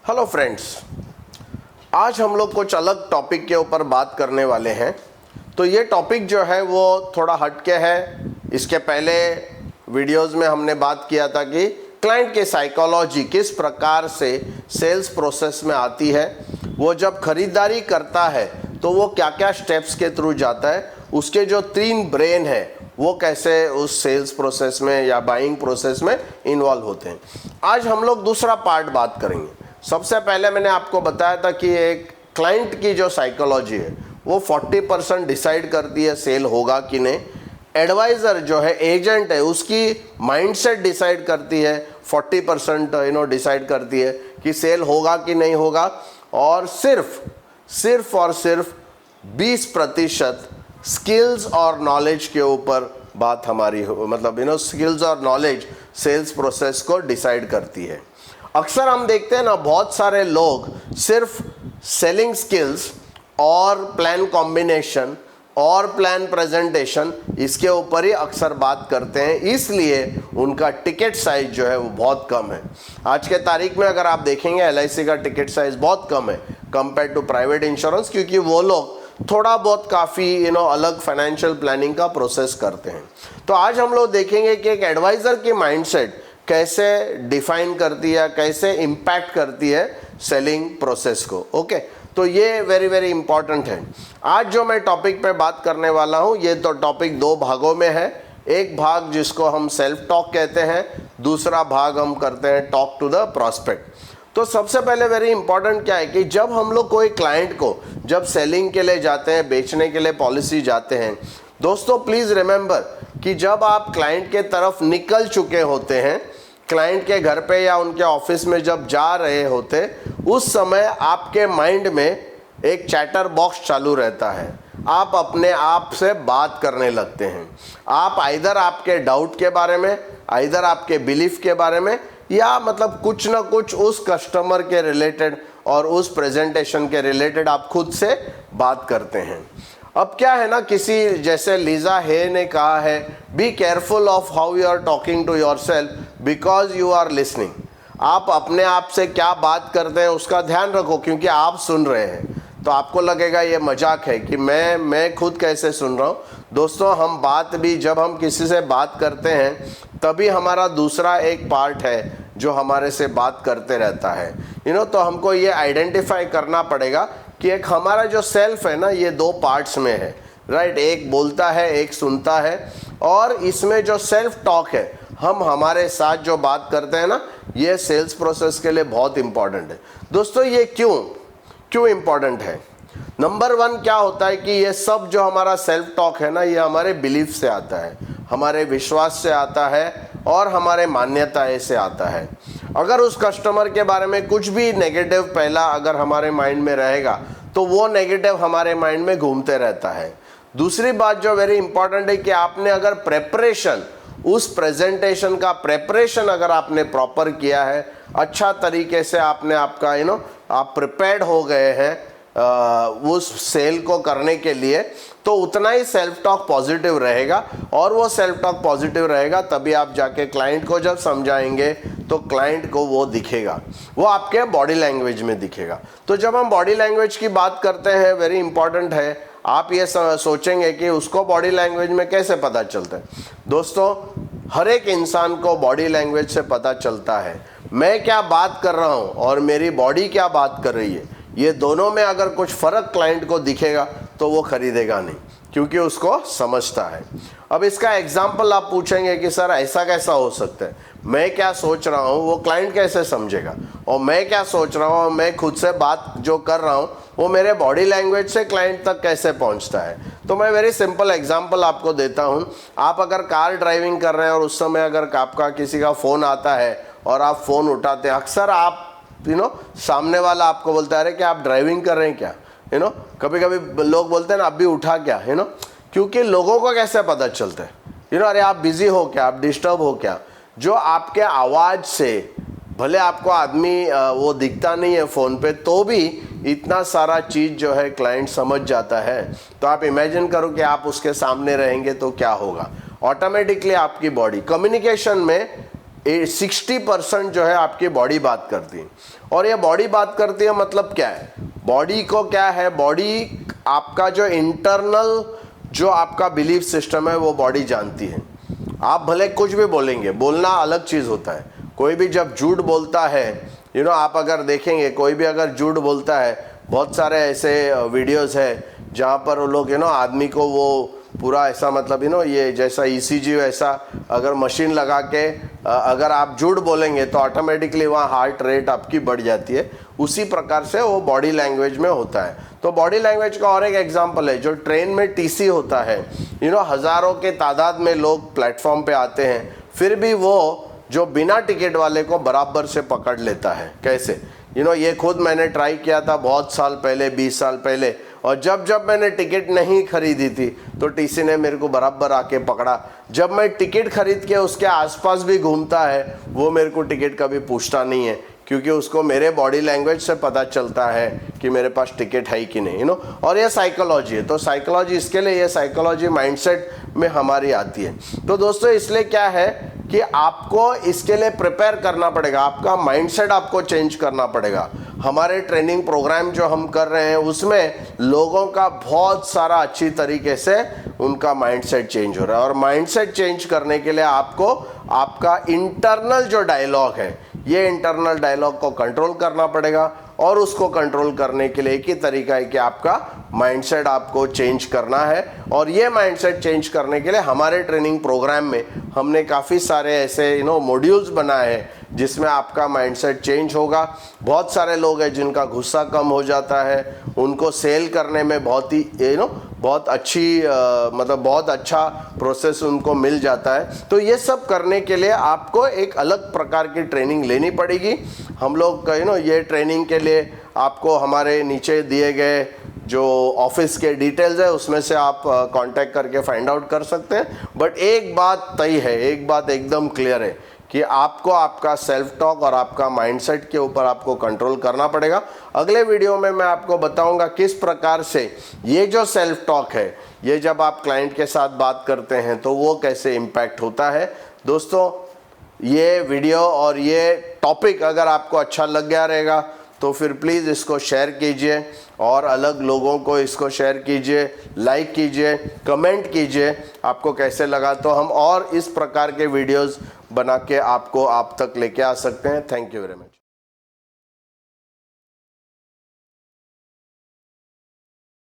Hello friends, आज हम लोग कुछ अलग टॉपिक के ऊपर बात करने वाले हैं। तो ये टॉपिक जो है वो थोड़ा हटके है। इसके पहले वीडियोस में हमने बात किया था कि क्लाइंट की साइकोलॉजी किस प्रकार से सेल्स प्रोसेस में आती है। वो जब खरीदारी करता है तो वो क्या क्या स्टेप्स के थ्रू जाता है, उसके जो 3 ब्रेन है वो कैसे उस सेल्स प्रोसेस में या बाइंग प्रोसेस में इन्वॉल्व होते हैं। आज हम लोग दूसरा पार्ट बात करेंगे। सबसे पहले मैंने आपको बताया था कि एक क्लाइंट की जो साइकोलॉजी है वो 40% डिसाइड करती है सेल होगा कि नहीं। एडवाइज़र जो है, एजेंट है, उसकी माइंडसेट डिसाइड करती है, 40% डिसाइड करती है कि सेल होगा कि नहीं होगा। और सिर्फ और सिर्फ 20% स्किल्स और नॉलेज के ऊपर बात हमारी हो, मतलब स्किल्स और नॉलेज सेल्स प्रोसेस को डिसाइड करती है। अक्सर हम देखते हैं ना, बहुत सारे लोग सिर्फ सेलिंग स्किल्स और प्लान कॉम्बिनेशन और प्लान प्रेजेंटेशन इसके ऊपर ही अक्सर बात करते हैं, इसलिए उनका टिकट साइज जो है वो बहुत कम है। आज के तारीख में अगर आप देखेंगे LIC का टिकट साइज बहुत कम है कंपेयर टू प्राइवेट इंश्योरेंस, क्योंकि वो लोग थोड़ा बहुत काफ़ी अलग फाइनेंशियल प्लानिंग का प्रोसेस करते हैं। तो आज हम लोग देखेंगे कि एक एडवाइज़र की माइंडसेट कैसे डिफाइन करती है, कैसे इम्पैक्ट करती है सेलिंग प्रोसेस को। ओके, तो ये वेरी वेरी इंपॉर्टेंट है। आज जो मैं टॉपिक पे बात करने वाला हूँ, ये तो टॉपिक 2 भागों में है। एक भाग जिसको हम सेल्फ टॉक कहते हैं, दूसरा भाग हम करते हैं टॉक टू द प्रॉस्पेक्ट। तो सबसे पहले वेरी इंपॉर्टेंट क्या है कि जब हम लोग कोई क्लाइंट को जब सेलिंग के लिए जाते हैं, बेचने के लिए पॉलिसी जाते हैं, दोस्तों प्लीज़ रिमेंबर कि जब आप क्लाइंट के तरफ निकल चुके होते हैं, क्लाइंट के घर पे या उनके ऑफिस में जब जा रहे होते, उस समय आपके माइंड में एक चैटर बॉक्स चालू रहता है। आप अपने आप से बात करने लगते हैं। आप आइदर आपके डाउट के बारे में, आइदर आपके बिलीफ के बारे में, या मतलब कुछ ना कुछ उस कस्टमर के रिलेटेड और उस प्रेजेंटेशन के रिलेटेड आप खुद से बात करते हैं। अब क्या है ना, किसी जैसे लीजा हे ने कहा है, be careful of how you are talking to yourself because you are listening. आप अपने आप से क्या बात करते हैं उसका ध्यान रखो, क्योंकि आप सुन रहे हैं। तो आपको लगेगा ये मजाक है कि मैं खुद कैसे सुन रहा हूँ। दोस्तों, हम बात भी जब हम किसी से बात करते हैं तभी हमारा दूसरा एक पार्ट है जो हमारे से बात करते रहता है। तो हमको ये आइडेंटिफाई करना पड़ेगा कि एक हमारा जो सेल्फ है ना, ये 2 पार्ट्स में है, राइट। एक बोलता है, एक सुनता है। और इसमें जो सेल्फ टॉक है, हम हमारे साथ जो बात करते हैं ना, ये सेल्स प्रोसेस के लिए बहुत इंपॉर्टेंट है। दोस्तों, ये क्यों इंपॉर्टेंट है? नंबर 1 क्या होता है कि ये सब जो हमारा सेल्फ टॉक है ना, ये हमारे बिलीफ से आता है, हमारे विश्वास से आता है और हमारे मान्यताएं से आता है। अगर उस कस्टमर के बारे में कुछ भी नेगेटिव पहला अगर हमारे माइंड में रहेगा तो वो नेगेटिव हमारे माइंड में घूमते रहता है। दूसरी बात जो वेरी इंपॉर्टेंट है कि आपने अगर प्रेपरेशन, उस प्रेजेंटेशन का प्रेपरेशन अगर आपने प्रॉपर किया है, अच्छा तरीके से आपने आपका आप प्रिपेयर्ड हो गए हैं उस सेल को करने के लिए, तो उतना ही सेल्फ टॉक पॉजिटिव रहेगा। और वो सेल्फ टॉक पॉजिटिव रहेगा तभी आप जाके क्लाइंट को जब समझाएंगे तो क्लाइंट को वो दिखेगा, वो आपके बॉडी लैंग्वेज में दिखेगा। तो जब हम बॉडी लैंग्वेज की बात करते हैं, वेरी इंपॉर्टेंट है, आप ये सोचेंगे कि उसको बॉडी लैंग्वेज में कैसे पता चलता है। दोस्तों, हर एक इंसान को बॉडी लैंग्वेज से पता चलता है मैं क्या बात कर रहा हूँ और मेरी बॉडी क्या बात कर रही है। ये दोनों में अगर कुछ फ़र्क क्लाइंट को दिखेगा तो वो खरीदेगा नहीं, क्योंकि उसको समझता है। अब इसका एग्जाम्पल आप पूछेंगे कि सर ऐसा कैसा हो सकता है, मैं क्या सोच रहा हूँ वो क्लाइंट कैसे समझेगा, और मैं क्या सोच रहा हूँ, मैं खुद से बात जो कर रहा हूँ वो मेरे बॉडी लैंग्वेज से क्लाइंट तक कैसे पहुँचता है। तो मैं वेरी सिंपल एग्जाम्पल आपको देता हूँ। आप अगर कार ड्राइविंग कर रहे हैं और उस समय अगर आपका किसी का फ़ोन आता है और आप फ़ोन उठाते हैं, अक्सर आप सामने वाला आपको बोलता है अरे क्या आप ड्राइविंग कर रहे हैं क्या, कभी कभी लोग बोलते हैं ना अभी उठा क्या, क्योंकि लोगों को कैसे पता चलता है, अरे आप बिजी हो क्या, आप डिस्टर्ब हो क्या। जो आपके आवाज़ से, भले आपको आदमी वो दिखता नहीं है फ़ोन पे, तो भी इतना सारा चीज़ जो है क्लाइंट समझ जाता है। तो आप इमेजिन करो कि आप उसके सामने रहेंगे तो क्या होगा। ऑटोमेटिकली आपकी बॉडी कम्युनिकेशन में 60% जो है आपकी बॉडी बात करती है। और ये बॉडी बात करती है मतलब क्या है, बॉडी को क्या है, बॉडी आपका जो इंटरनल जो आपका बिलीफ सिस्टम है वो बॉडी जानती है। आप भले कुछ भी बोलेंगे, बोलना अलग चीज़ होता है। कोई भी जब झूठ बोलता है, आप अगर देखेंगे कोई भी अगर झूठ बोलता है, बहुत सारे ऐसे वीडियोस है जहाँ पर वो लोग आदमी को वो पूरा ऐसा मतलब ये जैसा ECG वैसा अगर मशीन लगा के अगर आप झूठ बोलेंगे तो ऑटोमेटिकली वहाँ हार्ट रेट आपकी बढ़ जाती है। उसी प्रकार से वो बॉडी लैंग्वेज में होता है। तो बॉडी लैंग्वेज का और एक एग्जांपल है, जो ट्रेन में TC होता है, हज़ारों के तादाद में लोग प्लेटफॉर्म पे आते हैं, फिर भी वो जो बिना टिकट वाले को बराबर से पकड़ लेता है। कैसे? ये खुद मैंने ट्राई किया था बहुत साल पहले, 20 साल पहले, और जब मैंने टिकट नहीं खरीदी थी तो TC ने मेरे को बराबर आके पकड़ा। जब मैं टिकट खरीद के उसके आसपास भी घूमता है, वो मेरे को टिकट कभी पूछता नहीं है, क्योंकि उसको मेरे बॉडी लैंग्वेज से पता चलता है कि मेरे पास टिकट है कि नहीं। और ये साइकोलॉजी है। तो साइकोलॉजी, इसके लिए ये साइकोलॉजी माइंडसेट में हमारी आती है। तो दोस्तों इसलिए क्या है कि आपको इसके लिए प्रिपेयर करना पड़ेगा, आपका माइंडसेट आपको चेंज करना पड़ेगा। हमारे ट्रेनिंग प्रोग्राम जो हम कर रहे हैं उसमें लोगों का बहुत सारा अच्छी तरीके से उनका माइंडसेट चेंज हो रहा है। और माइंडसेट चेंज करने के लिए आपको आपका इंटरनल जो डायलॉग है, ये इंटरनल डायलॉग को कंट्रोल करना पड़ेगा। और उसको कंट्रोल करने के लिए एक ही तरीका है कि आपका माइंडसेट आपको चेंज करना है। और ये माइंडसेट चेंज करने के लिए हमारे ट्रेनिंग प्रोग्राम में हमने काफ़ी सारे ऐसे मॉड्यूल्स बनाए हैं जिसमें आपका माइंडसेट चेंज होगा। बहुत सारे लोग हैं जिनका गुस्सा कम हो जाता है, उनको सेल करने में बहुत ही बहुत अच्छी मतलब बहुत अच्छा प्रोसेस उनको मिल जाता है। तो ये सब करने के लिए आपको एक अलग प्रकार की ट्रेनिंग लेनी पड़ेगी। हम लोग ये ट्रेनिंग के लिए आपको हमारे नीचे दिए गए जो ऑफिस के डिटेल्स है उसमें से आप कांटेक्ट करके फाइंड आउट कर सकते हैं। बट एक बात तय है, एक बात एकदम क्लियर है कि आपको आपका सेल्फ टॉक और आपका माइंडसेट के ऊपर आपको कंट्रोल करना पड़ेगा। अगले वीडियो में मैं आपको बताऊंगा किस प्रकार से ये जो सेल्फ टॉक है, ये जब आप क्लाइंट के साथ बात करते हैं तो वो कैसे इम्पैक्ट होता है। दोस्तों ये वीडियो और ये टॉपिक अगर आपको अच्छा लग गया रहेगा तो फिर प्लीज़ इसको शेयर कीजिए और अलग लोगों को इसको शेयर कीजिए, लाइक कीजिए, कमेंट कीजिए आपको कैसे लगा। तो हम और इस प्रकार के वीडियोस बना के आपको आप तक लेके आ सकते हैं। Thank you very much.